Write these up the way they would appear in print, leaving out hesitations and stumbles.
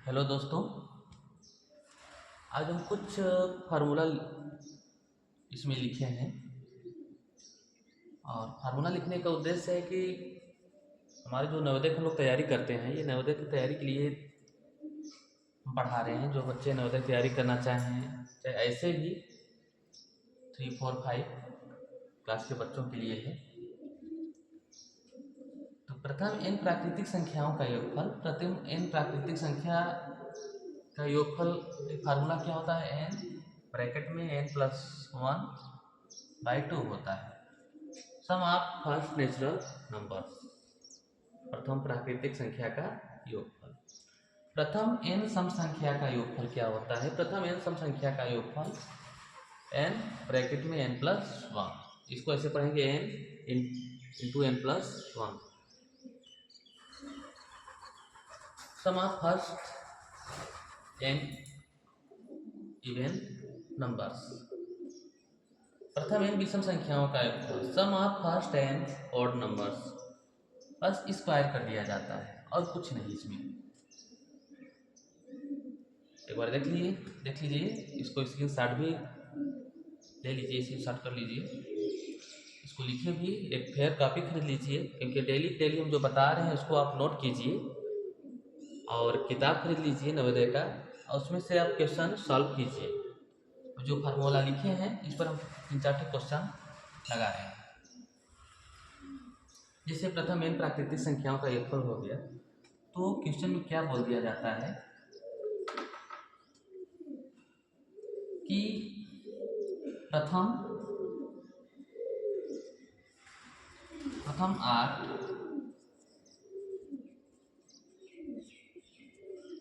Hello दोस्तों। आज हम कुछ फार्मूला इसमें लिखे हैं और फार्मूला लिखने का उद्देश्य है कि हमारे जो नवोदय की हम लोग तैयारी करते हैं, ये नवोदय की तैयारी के लिए हम पढ़ा रहे हैं। जो बच्चे नवोदय की तैयारी करना चाहें, चाहे ऐसे भी 3, 4, 5 क्लास के बच्चों के लिए है। तो प्रथम n प्राकृतिक संख्याओं का योगफल, प्रथम n प्राकृतिक संख्या का योगफल फार्मूला क्या होता है? n ब्रैकेट में n+1/2 होता है। सम ऑफ फर्स्ट नेचुरल नंबर्स, प्रथम प्राकृतिक संख्या का योगफल। प्रथम n सम संख्या का योगफल क्या होता है? प्रथम n सम संख्या का योगफल n ब्रैकेट में n+1, इसको ऐसे पढ़ेंगे n into n+1। Sum of first n even numbers, प्रथम n विषम संख्याओं का योगफल। Sum of first n odd numbers, बस स्क्वायर कर दिया जाता है और कुछ नहीं इसमें। एक बार देख लीजिए इसको, स्क्रीन शॉट भी ले लीजिए, स्क्रीन शॉट कर लीजिए, इसको लिखिए भी, एक फेयर कॉपी खरीद लीजिए, क्योंकि डेली हम जो बता रहे हैं उसको आप नोट कीजिए। और किताब खरीद लीजिए नवोदय का, और उसमें से आप क्वेश्चन सॉल्व कीजिए। जो फार्मूला लिखे हैं इस पर हम 3-4 क्वेश्चन लगा रहे हैं। जैसे प्रथम n प्राकृतिक संख्याओं का योगफल हो गया, तो क्वेश्चन में क्या बोल दिया जाता है कि प्रथम 8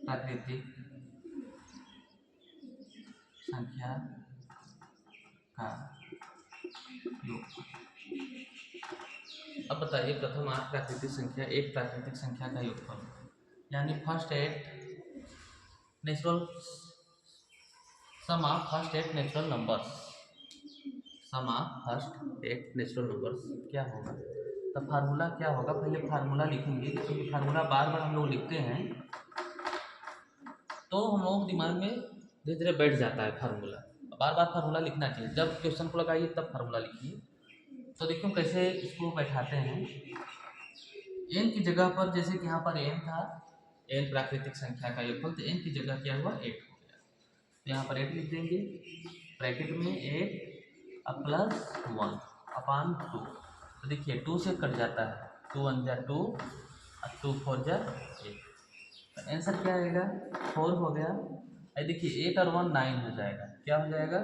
प्राकृतिक संख्या का योगफल। अब बताइए, प्रथम 8 प्राकृतिक संख्या, एक प्राकृतिक संख्या का योगफल, यानी first 8 natural, sum of first 8 natural numbers, sum of first 8 natural numbers क्या होगा? तो फार्मूला क्या होगा? पहले फार्मूला लिखेंगे, क्योंकि फार्मूला बार बार हम लोग लिखते हैं तो हम लोगों के दिमाग में धीरे धीरे बैठ जाता है फार्मूला। बार बार फार्मूला लिखना चाहिए, जब क्वेश्चन को लगाइए तब फार्मूला लिखिए। तो देखिए हम कैसे इसको बैठाते हैं। n की जगह पर, जैसे कि यहाँ पर n था, n प्राकृतिक संख्या का योगफल, तो n की जगह क्या हुआ? 8 हो गया। तो यहाँ पर 8 लिख देंगे, ब्रैकेट में 8 प्लस 1 अपान 2। तो देखिए 2 से कट जाता है, 2 1 जा 2 और 2 4 जा 8। तो आंसर क्या आएगा? 4 हो गया। देखिए 8 और 1 9 हो जाएगा। क्या हो जाएगा?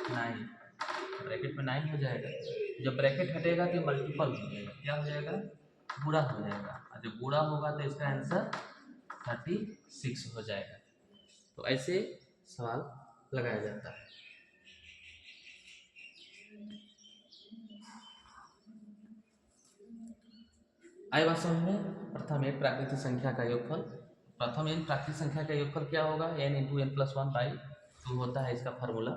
9, ब्रैकेट में 9 हो जाएगा। जब ब्रैकेट हटेगा तो मल्टीपल हो जाएगा, क्या हो जाएगा? गुणा हो जाएगा, और जब गुणा होगा तो इसका आंसर 36 हो जाएगा। तो ऐसे सवाल लगाया जाता है। आए बात समझ में? प्रथम एक प्राकृतिक संख्या का योगफल, प्रथम n प्राकृतिक संख्या का योगफल क्या होगा? n इंटू n+1/2 होता है इसका फार्मूला।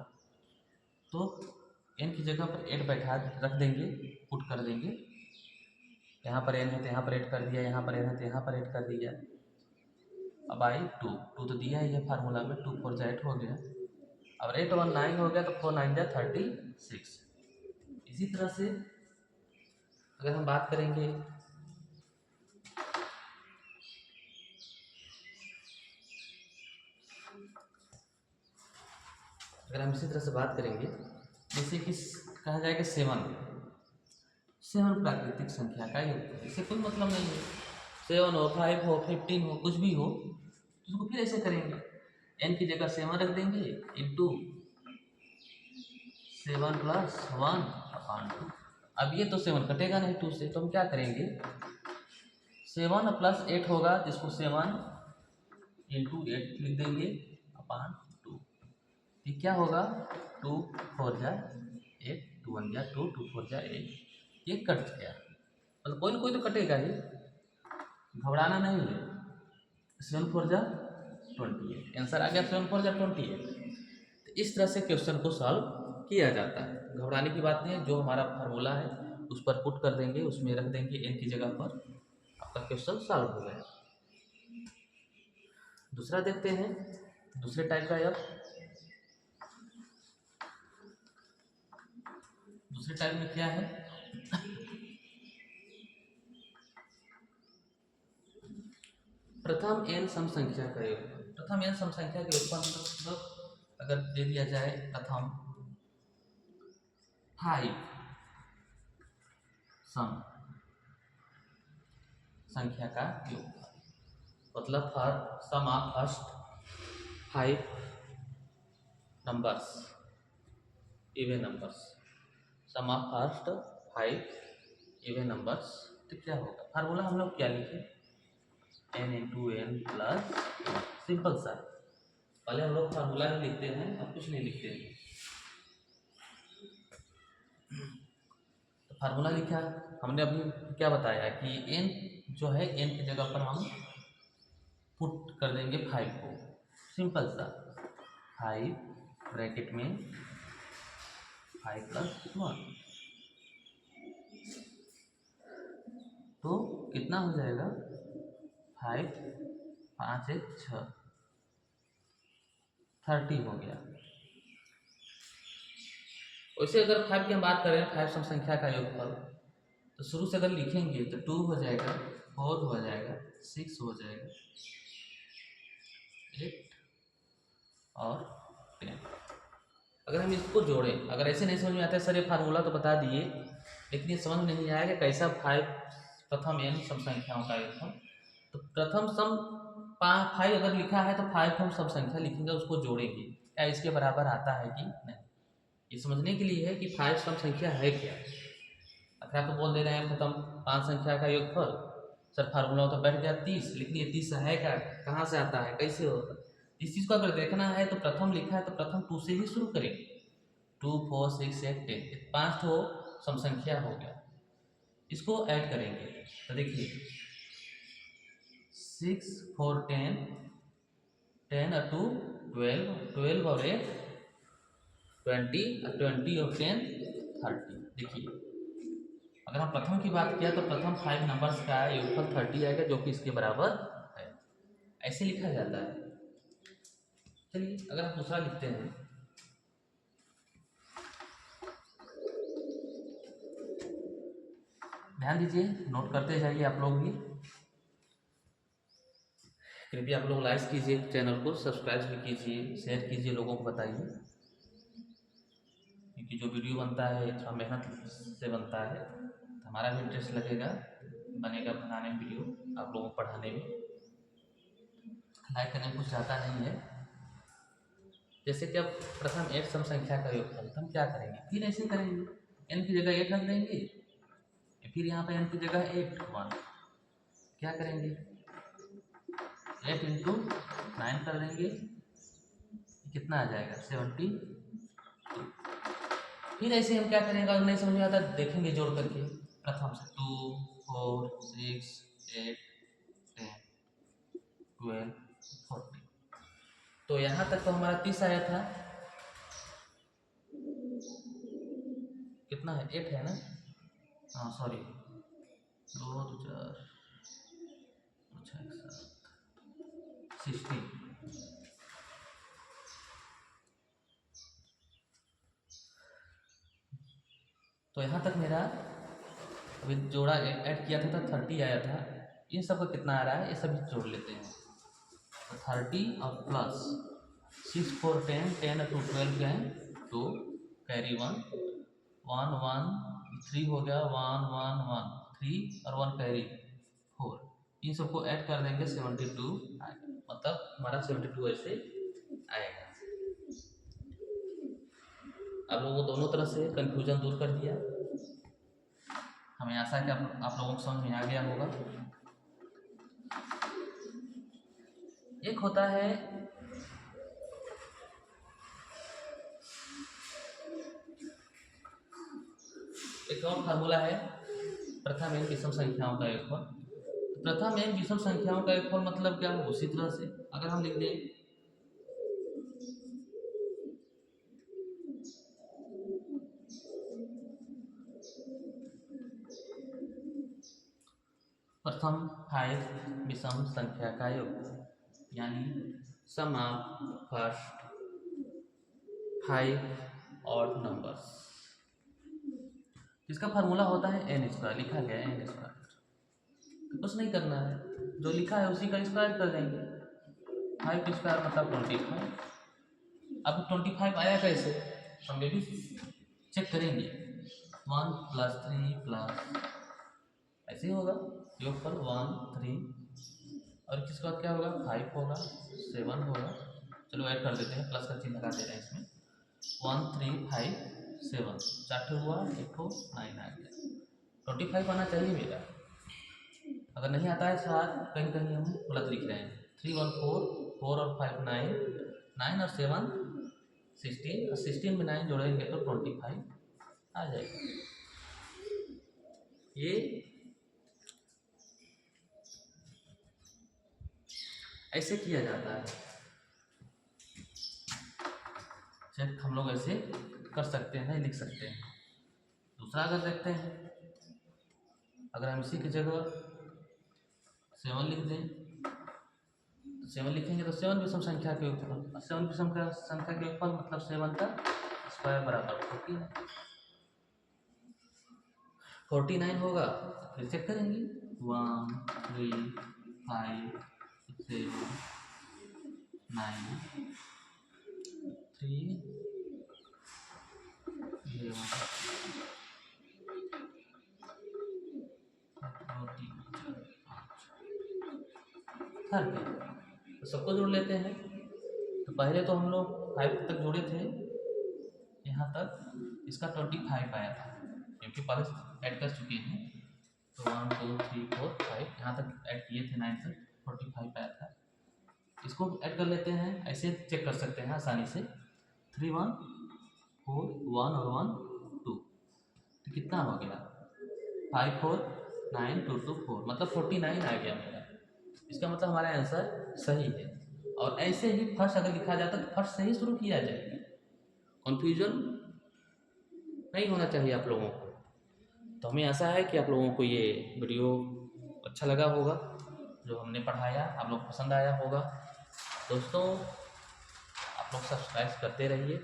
तो n की जगह पर 8 बैठा रख देंगे, पुट कर देंगे। यहाँ पर n है तो यहाँ पर 8 कर दिया, यहाँ पर n है तो यहाँ पर 8 कर दिया। अब आई 2 तो दिया ही है फार्मूला में, 2 4 जा 8 हो गया। अब 8 1 9 हो गया, तो 4 9 जा 36। इसी तरह से अगर हम बात करेंगे, जैसे कि कहा जाएगा 7 प्राकृतिक संख्या का योगफल। इससे कोई मतलब नहीं है, 7 हो, 5 हो, 15 हो, कुछ भी हो, तो उसको फिर ऐसे करेंगे। n की जगह 7 रख देंगे इंटू 7 + 1/2। अब ये तो 7 कटेगा नहीं 2 से, तो हम क्या करेंगे? 7 + 8 होगा, जिसको 7 इंटू 8 लिख देंगे अपान 2। ये क्या होगा? 2 4 जा 8, 2 1 जा 2, 2 4 जा 8। ये कट गया, मतलब कोई ना कोई तो कटेगा ही, घबराना नहीं है। 7 4 जा 28, आंसर आ गया 7 4 जा 28। तो इस तरह से क्वेश्चन को सॉल्व किया जाता है, घबराने की बात नहीं है। जो हमारा फार्मूला है उस पर पुट कर देंगे, उसमें रख देंगे n की जगह पर, आपका क्वेश्चन सॉल्व हो गया। दूसरा देखते हैं, दूसरे टाइप का एफ। दूसरे टाइप में क्या है, प्रथम n सम संख्या का योगफल। प्रथम n सम संख्या का योगफल मतलब अगर दे दिया जाए प्रथम 5 सम संख्या का योगफल, मतलब for sum of first 5 numbers, even numbers, sum of first 5 even numbers, तो क्या होगा। फार्मूला हम लोग क्या लिखे, n into n plus, simple सा। पहले हम लोग फार्मूला ही लिखते हैं, अब कुछ नहीं लिखते हैं। तो फार्मूला लिखा, हमने अभी क्या बताया कि n जो है n की जगह पर हम पुट कर देंगे 5 को, सिंपल सा। 5 ब्रैकेट में 5 प्लस 1, तो कितना हो जाएगा 5 5 1 6, 30 हो गया। वैसे अगर 5 की हम बात करें, 5 सम संख्या का योगफल, तो शुरू से अगर लिखेंगे तो 2 हो जाएगा, 4 हो जाएगा, 6 हो जाएगा, 8 और 10। अगर हम इसको जोड़ें, अगर ऐसे नहीं समझ में आता है सर ये फार्मूला तो बता दिए, लेकिन ये समझ में नहीं आया कि कैसा 5 प्रथम n सम संख्याओं का योगफल। तो प्रथम सम 5 अगर लिखा है तो 5 हम सम संख्या लिखेंगे, उसको जोड़ेंगे, क्या इसके बराबर आता है कि नहीं, ये समझने के लिए है कि 5 सम संख्या है क्या। अगर आप तो बोल दे रहे हैं प्रथम 5 संख्या का योगफल, सर फार्मूला तो बैठ गया 30, लेकिन ये 30 है क्या, कहाँ से आता है, कैसे होगा। इस चीज़ को अगर देखना है तो प्रथम लिखा है तो प्रथम 2 से ही शुरू करेंगे। 2 4 6 8 10, 5 तो सम संख्या हो गया, इसको ऐड करेंगे तो देखिए 6 4 10, 10 और 2 12, 12 और 8 20, और 20 और 10 30। देखिए अगर हम प्रथम की बात किया तो प्रथम 5 नंबर्स का योगफल 30 आएगा, जो कि इसके बराबर है, ऐसे लिखा जाता है। चलिए अगर हम दूसरा लिखते हैं, ध्यान दीजिए, नोट करते जाइए आप लोग भी, कृपया आप लोग लाइक कीजिए, चैनल को सब्सक्राइब भी कीजिए, शेयर कीजिए, लोगों को बताइए, क्योंकि जो वीडियो बनता है थोड़ा मेहनत से बनता है, तो हमारा भी इंटरेस्ट लगेगा, बनेगा बनाने में वीडियो, आप लोगों को पढ़ाने में। लाइक करने में कुछ ज़्यादा नहीं है। जैसे कि अब प्रथम 8 सम संख्या का योगफल, तो हम क्या करेंगे, फिर ऐसे करेंगे, n की जगह 8 रख देंगे, फिर यहाँ पे n की जगह 8 1, क्या करेंगे 8 इंटू 9 कर देंगे, कितना आ जाएगा 70। फिर ऐसे हम क्या करेंगे, अगर नहीं समझ में आता देखेंगे जोड़ करके, प्रथम से 2 4 6 8 10 12 14, तो यहाँ तक तो हमारा 30 आया था, कितना है 8 है ना, हाँ सॉरी, 2 2 4 6 7 60, तो यहाँ तक मेरा अभी जोड़ा ऐड किया था तो 30 आया था। इन सब का कितना आ रहा है, ये सभी जोड़ लेते हैं, तो 30 और प्लस 6 4 10, 10 और 2 12 क्या है 2, कैरी 1 1 1 3 हो गया, 1 1 1 3 और 1 कैरी 4, इन सबको ऐड कर देंगे 72 आएगा, मतलब हमारा 72 ऐसे आएगा। अब लोगों को दोनों तरह से कन्फ्यूजन दूर कर दिया, हमें आशा है कि आप लोगों को समझ में आ गया होगा। एक होता है एक और फार्मूला है प्रथम n विषम संख्याओं का योगफल। प्रथम n विषम संख्याओं का योगफल मतलब क्या, उसी तरह से अगर हम लिख दें प्रथम 5 विषम संख्या का योग, यानी सम ऑफ फर्स्ट 5 ऑड नंबर्स। इसका फार्मूला होता है एन स्क्वायर, लिखा गया है एन स्क्वायर। तो कुछ नहीं करना है, जो लिखा है उसी का स्क्वायर कर देंगे। 5 स्क्वायर मतलब 25। अब 25 आया कैसे, हम ये भी चेक करेंगे। 1 + 3 प्लस ऐसे ही होगा, योगफल 1 3 और किसके बाद क्या होगा 5 होगा 7 होगा। चलो ऐड कर देते हैं, प्लस का चिन्ह लगा दे रहे हैं इसमें। 1 3 5 7 4 हुआ, 1 9 आ गया। 25 आना चाहिए मेरा, अगर नहीं आता है साथ कहीं कहीं हम गलत लिख रहे हैं। 3 1 4 4 और 5 9 9 और 7 16 और 16 में 9 जोड़ेंगे तो 25 आ जाएगा। ये ऐसे किया जाता है, चेक हम लोग ऐसे कर सकते हैं, लिख सकते हैं। दूसरा अगर देखते हैं, अगर हम इसी की जगह 7 लिख दें तो 7 लिखेंगे तो 7 विषम संख्या के ऊपर 7 विषम संख्या के ऊपर मतलब 7 का स्क्वायर बराबर 49 होगा। फिर चेक करेंगे 1 3 5 7 9 3 30। तो सबको जोड़ लेते हैं। तो पहले तो हम लोग 5 तक जोड़े थे, यहाँ तक इसका 25 आया था क्योंकि पहले ऐड कर चुके हैं। तो 1 2 3 4 5 यहाँ तक ऐड किए थे, 9 तक 45 आया था। इसको ऐड कर लेते हैं, ऐसे चेक कर सकते हैं आसानी से। 3 1 4 1 और 1 2 तो कितना हो गया 5 4 9 2 2 4 मतलब 49 आ गया मेरा। इसका मतलब हमारा आंसर सही है। और ऐसे ही फर्स्ट अगर लिखा जाता तो फर्स्ट से ही शुरू किया जाएगा, कन्फ्यूजन नहीं होना चाहिए आप लोगों को। तो हमें आशा है कि आप लोगों को ये वीडियो अच्छा लगा होगा, जो हमने पढ़ाया आप लोग पसंद आया होगा। दोस्तों आप लोग सब्सक्राइब करते रहिए,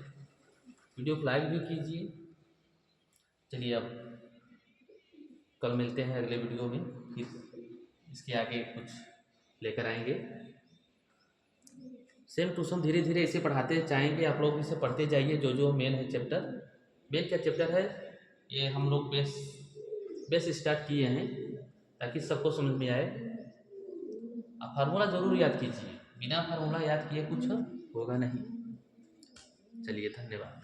वीडियो को लाइक भी कीजिए। चलिए अब कल मिलते हैं अगले वीडियो में, फिर इसके आगे कुछ लेकर आएंगे। सेम टू सेम धीरे धीरे इसे पढ़ाते जाएंगे, आप लोग इसे पढ़ते जाइए। जो जो मेन है चैप्टर, मेन क्या चैप्टर है ये हम लोग बेस स्टार्ट किए हैं ताकि सबको समझ में आए। आप फार्मूला ज़रूर याद कीजिए, बिना फार्मूला याद किए कुछ होगा नहीं। चलिए धन्यवाद।